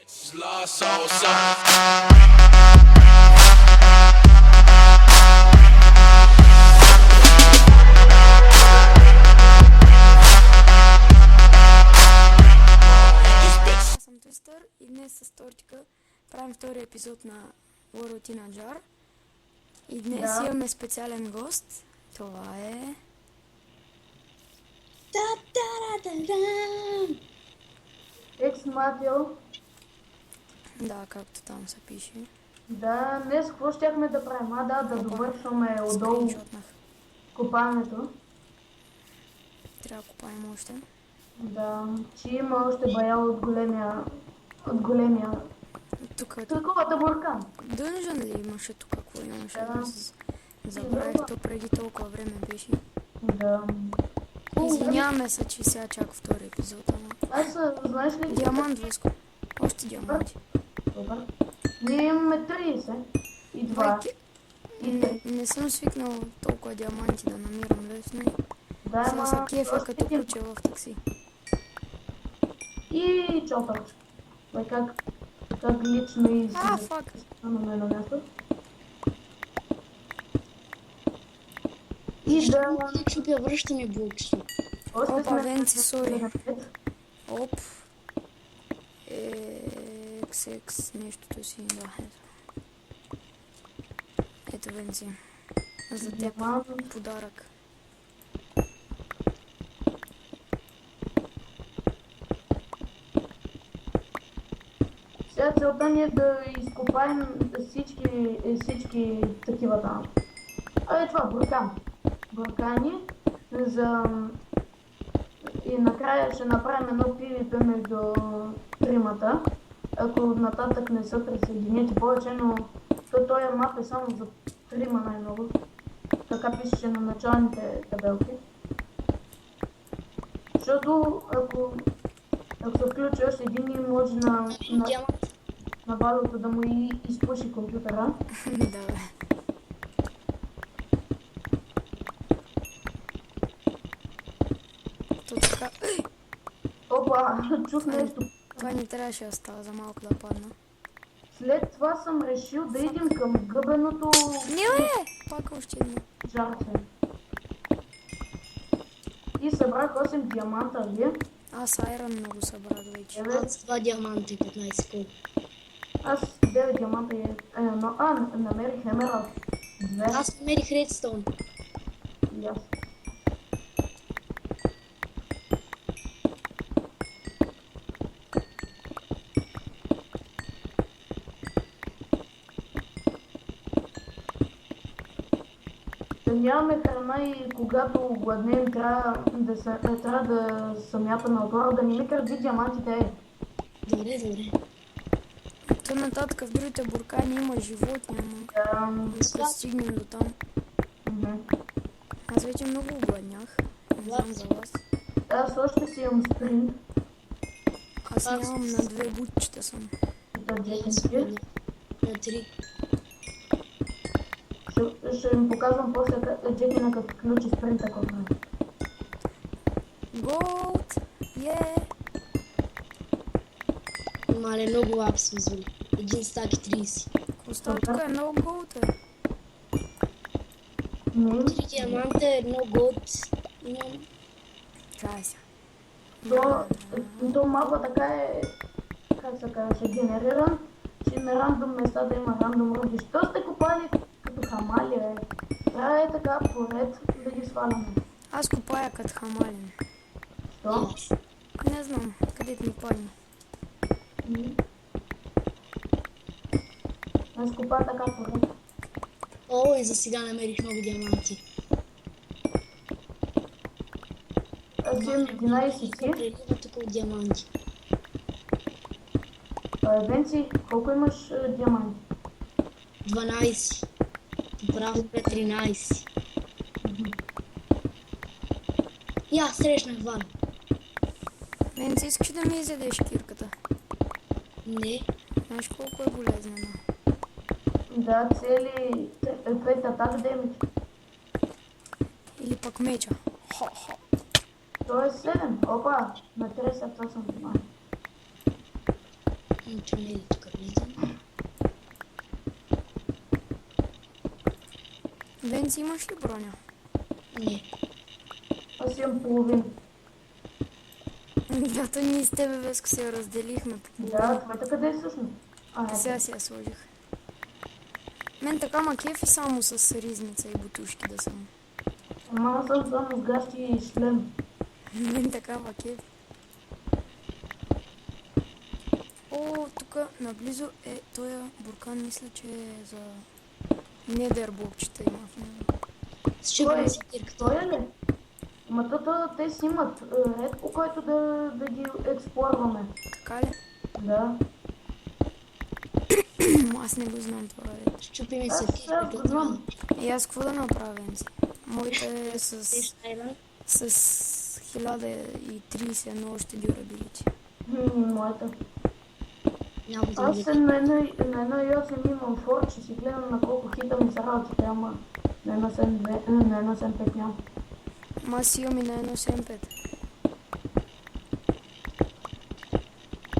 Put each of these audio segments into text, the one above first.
It's lost soul son. Аз съм Твистър и днес с Тортика правим втори епизод на World in a Jar. И днес имаме специален гост. Това е... Екс Матио. Да, както там се пише. Да, днес какво щяхме да правим? Да довършваме отдолу Скриншотнах. копането. Трябва да копаем още. Да, че има още бая от големия Тук търговата буркан. дънжън ли имаше тук? Какво имаше? Да. Забравих, то преди толкова време беше. Да. Извиняваме се, че сега чака втори епизод, ама... Знаеш ли? Диамант, Веско. Още диаманти. Добър. Ние имаме 30 и 2. Майки, не съм свикнал толкова диаманти да намирам лесно. Да, Сега са ама... кефа като куче в такси. И чопър. Бе, как лично и си Фак. на едно място. И да... Чупя, връща ми блокчето. Опа, Венци, сори. Оп. XX, нещото си, да, ето. Ето, Венци. За теб подарък. Сега целта ни е да изкопаем всички такива там. Това, буркани. И накрая ще направим едно PvP между тримата. Ако нататък не се присъедините повече, но този мап е само за трима най-много. Така пише на началните табелки. Защото ако се включи още един и може на Валото да му изпуши компютъра. Да, бе. То така... Опа, чух нещо. Това не трябваше да става за малко да падна. След това съм решил да идем към гъбеното Не, бе! Пак още едно. жарче. И събрах 8 диаманта, вие? Аз айрон много събрах вече. Аз 2 диаманта и 15 колко. Аз 9 диаманта и намерих емералд. 2. Аз намерих редстоун. И аз. Нямаме храна и когато гладнем трябва да самятаме отгоре, да не ми кради диамантите. Добре. То нататък в другите буркани има животни, ама да стигнем до там. Аз вече много огладнях. Не знам за вас. Аз още си имам спринт. Аз нямам на 2 бутчета съм. Да, На 3. Ще им показвам после Джекина като включи спринта който е. Голд! Мале, много лап сме звали. Един стак и 30. Остава тук е много голд, е. 3 диаманта, едно голд. Имам... Чай се. То мапа така е, как се казваше, генериран, че на рандом места да има рандом руди. Що сте копали като хамали, бе? Трябва е така поред да ги сваляме. Аз копая като хамален. Що? Не знам, където ми падне. Аз копая така поред. О, и за сега намерих много диаманти. Аз имам 11 си. Прелива тук от диаманти. Венци, колко имаш диаманти? 12. Право 13. Я, срещнах Ван. Венци, искаш да ми изядеш кирката? Не. Знаеш колко е болезнена? Да, цели 5 атак демидж. Или пък меча. То е 7. Опа, на 30 това съм внимал. Ничего не е тук, влизам. Венци, имаш ли броня? Не. Аз имам половин. Да, то ние с тебе, Веско, се я разделихме по половина. Да, твоята къде е всъщност? Сега Ето. си я сложих. Мен така ма кефи само с ризница и бутушки да съм. Ама аз съм само с гащи и шлем. Мен така ма кефи. О, тук наблизо е тоя буркан, мисля, че е за недър блокчета има в него. Счупваме си кирката. Той е ли? Ма те си имат ред, по който да ги експлорваме. Така ли? Да. Аз не го знам това ред. Счупиме Аз си сега го кирката. знам. И аз какво да направя, Венци? Моите е с 1030 едно още дюрабилити. Моята. Няма да Аз ми съм на едно 1.8 имам форт, ще си гледам на колко хита ми са работите, ама на 1.7.5 нямам. Ма аз имам и на 1.7.5.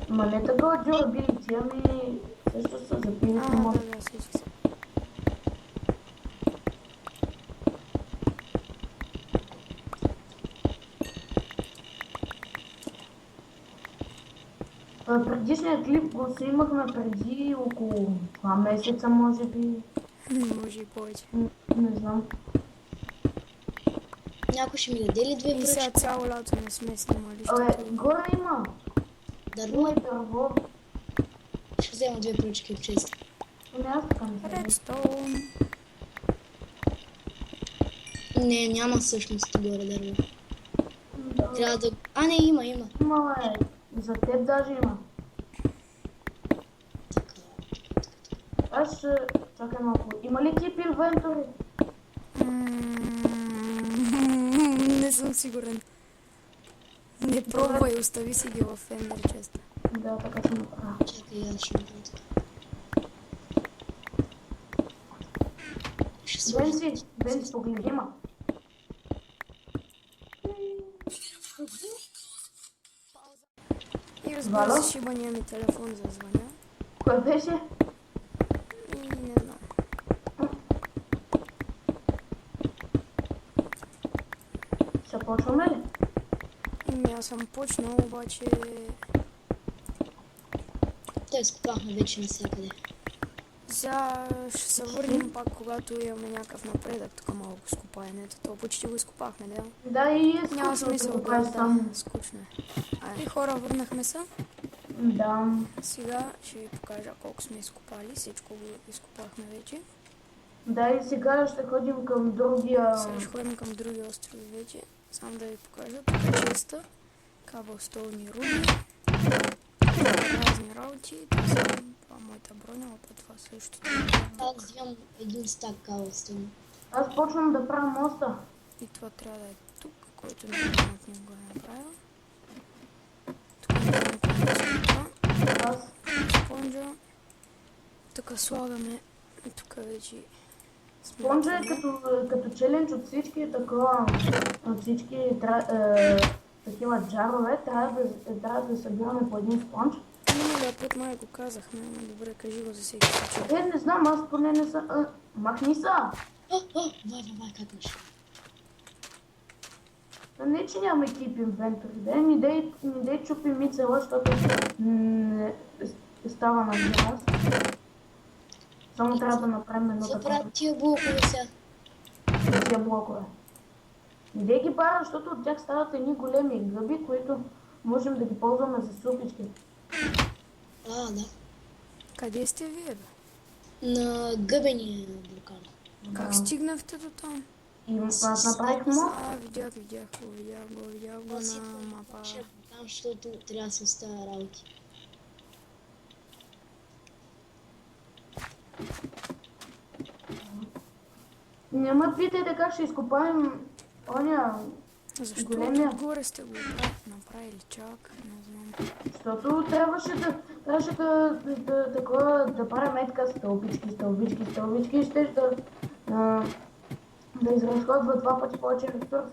Ма не така от дюрабилити, ами също са запинати А, може. да, сещам се. Предишният клип го снимахме преди около 2 месеца, може би. Може и повече. Не знам. Някой ще ми даде ли две И сега пръчки? цяло лято не сме снимали, Абе, защото... горе има. Дърво? Има и дърво. Ще взема две пръчки от чест. Не, аз така не знам. Редстоун. Не, няма всъщност горе дърво. Да. Трябва да... А, не, има. Има, за теб даже има. Така. Аз ще... Чакай малко. Има ли тип инвентори? Не съм сигурен. Не пробвай, остави си ги в Ender честа. Да, така ще направя. Чакай, аз ще направя така. Ще сложа. Бенси, погледи ма. И разбира Вало? се, шибания ми телефон за звъня. Кой беше? И не знам. Ще почваме ли? Аз съм почнал, обаче... Той изкопахме вече навсякъде. Сега ще се върнем пак, когато имаме някакъв напредък. Тук малко скопаенето. То почти го изкопахме, да? Да, и е Няма скучно да смисъл го да, правиш сам. скучно е. Айде хора, върнахме се. Да. Сега ще ви покажа колко сме изкопали. Всичко го изкопахме вече. Да, и сега ще ходим към другия... Сега ще ходим към други острови вече. Само да ви покажа. Тук е честа. Кабелстоуни руди. Разни работи. Това е моята броня, опа това също. Аз взимам един стак калъстън. Аз почвам да правя моста. И това трябва да е тук, който не го е направил. Тук е някакво Аз... спонжа. Тук слагаме. И тук вече сме. Спонжа е като челендж от всички такова... От всички такива джарове. Трябва да събираме по един спонж. Миналия път май го казахме, но добре, кажи го за всеки случай. Не знам, аз поне не съм... Махни са! Вай, как беше? Не, че няма екип инвентори, да не дей чупи мицела, защото става на нас. Само трябва да направим едно Какво такова. правят тия блокове сега? Тия блокове. Не дей ги бара, защото от тях стават едни големи гъби, които можем да ги ползваме за супички. А, да. Къде сте вие, бе? На гъбения буркан. Как стигнахте до там? И аз направих мост. Видях го Аз си на мапа. ще там, защото трябва да се оставя работи. Не ме питайте как ще изкопаем оня, Защо големия. отгоре сте го направили чак? Не знам. Защото трябваше да правим метка стълбички и ще да изразходва 2 пъти повече ресурс.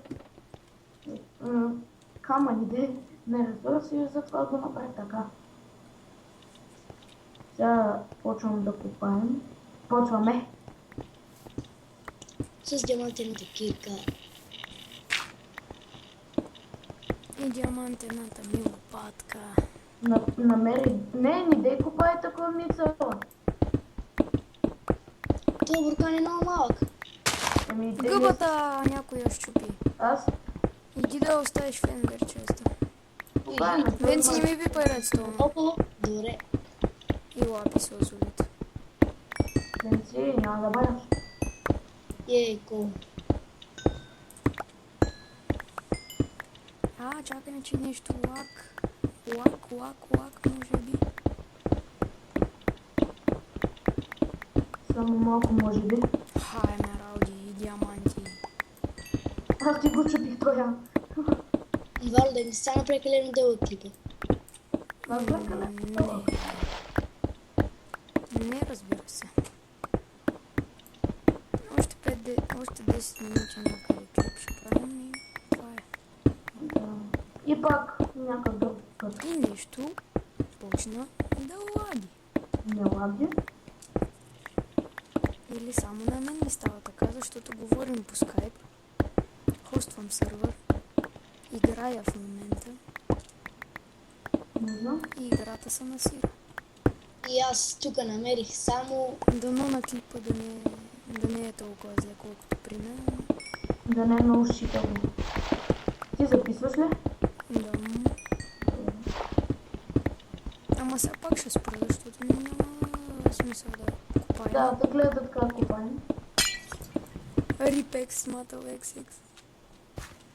Камъни, не ресурси, и затова го направих така. Сега почвам да копаем. Почваме. С диамантената кирка. И диамантената ми лопатка. Намери... Не дей копай такова мисъл. Това буркан е много малък. Ами те Гъбата някой я щупи. Аз Иди да оставиш в ендър честа. копаем. Венци не ми пипай редстоуна. Опа, добре. И лапи се озолите. Венци, няма да баяш. Ейко. Чакай, че нещо лак. Лак, може би. Само малко може би. Емералди и диаманти. Аз ти го чупих това. Вало, да ми стана прекалено дълъг клипа. Това е бъркане. Не, разбира се. Още 10 минути някъде клип ще правим и това е. Да. И пак някакъв друг път. И нещо почна да лади. Не лади. Или само на мен ми става така, защото говорим по скайп. Хоствам сървър. Играя в момента. Не знам. И играта се насира. И аз тук намерих само... Дано на клипа да не е толкова зле, колкото при мен. Да не е много шикаво. Ти записваш ли? Да. Ама сега пак ще спра, защото няма смисъл да купая. Да гледат как копаем. Ripex сматал XX.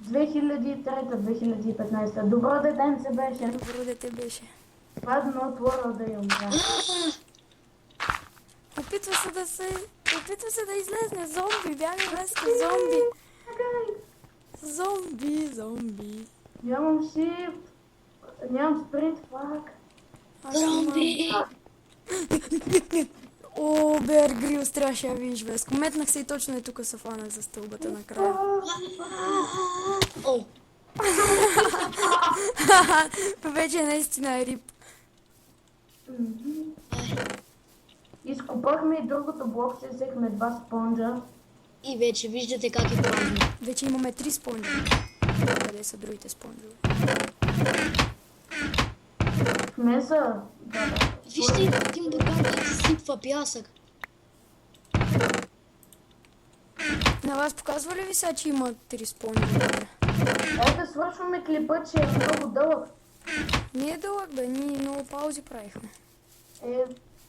2003-2015. Добро дете се беше. Добро дете беше. Падна от World да я умра. Опитва се да излезне. Зомби, бягай Веска, зомби. Зомби. Нямам shift. Нямам спринт, фак. Зомби! О, Беар Грилс, трябваше да видиш, Веско. Метнах се и точно е тук се фанах за стълбата накрая. О, Вече наистина е рип. Изкопахме и другото блок, се взехме 2 спонжа. и вече виждате как е празно. Вече имаме 3 спонжа. Къде са другите спонжове? В меса. Да. Вижте един буркан, как изсипва пясък. На вас показва ли ви сега, че има 3 спонжа? Ето свършваме клипа, че е много дълъг. Не е дълъг, бе, ние много паузи правихме.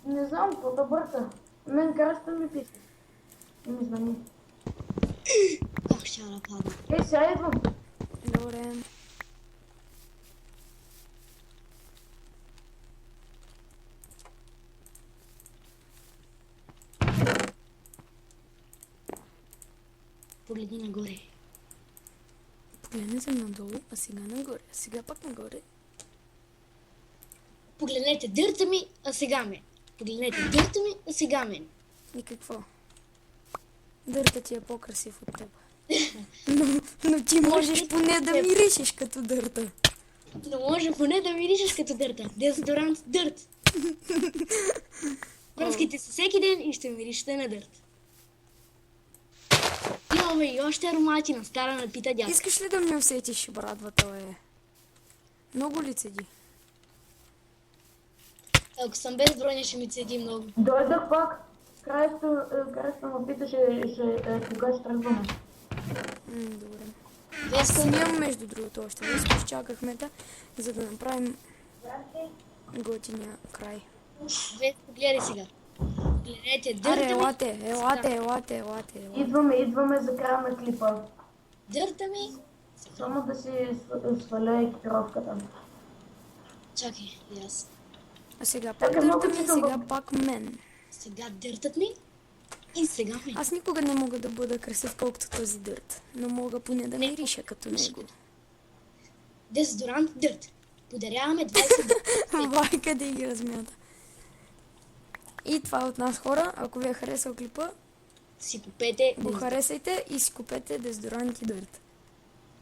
Не знам, по-добърта. Мен краща ми пише. Не ми знам. Как ще да падна? Сега идвам. Добре. Погледни нагоре. Погледнете надолу, а сега нагоре, а сега пак нагоре. Погледнете дърта ми, а сега мен. Погледнете дърта ми, а сега мен. И какво? Дърта ти е по-красив от теб. Но ти можеш поне да миришеш като дърта. Но може поне да миришеш като дърта. Дезодорант дърт. Пръскайте се всеки ден и ще миришете на дърт. Имаме и още аромати на стара напита дядка. Искаш ли да ми усетиш, брадвата, бе? Много ли цеди? Ако съм без броня, ще ми цеди много. Дойдах пак. Крайсто ме питаше кога ще тръгваме. Добре. Веска, Снимам между другото още. Днес изчакахме те, за да направим готиния край. Веска, гледай сега. Гледайте Аре, дърта ми. елате. Идваме за края на клипа. Дърта ми. Само да си сваля екипировката. Чакай, и аз. А сега пак Чакай, много дърта ми, чакам, сега баб. пак мен. Сега дъртът ми. И сега мен. Аз никога не мога да бъда красив колкото този дърт, но мога поне да мириша като него. Дезодорант дърт. Подаряваме 20 дърта. Вайка да ги размята. И това е от нас, хора. Ако ви е харесал клипа, Си купете го харесайте и си купете дезодорант и дърт.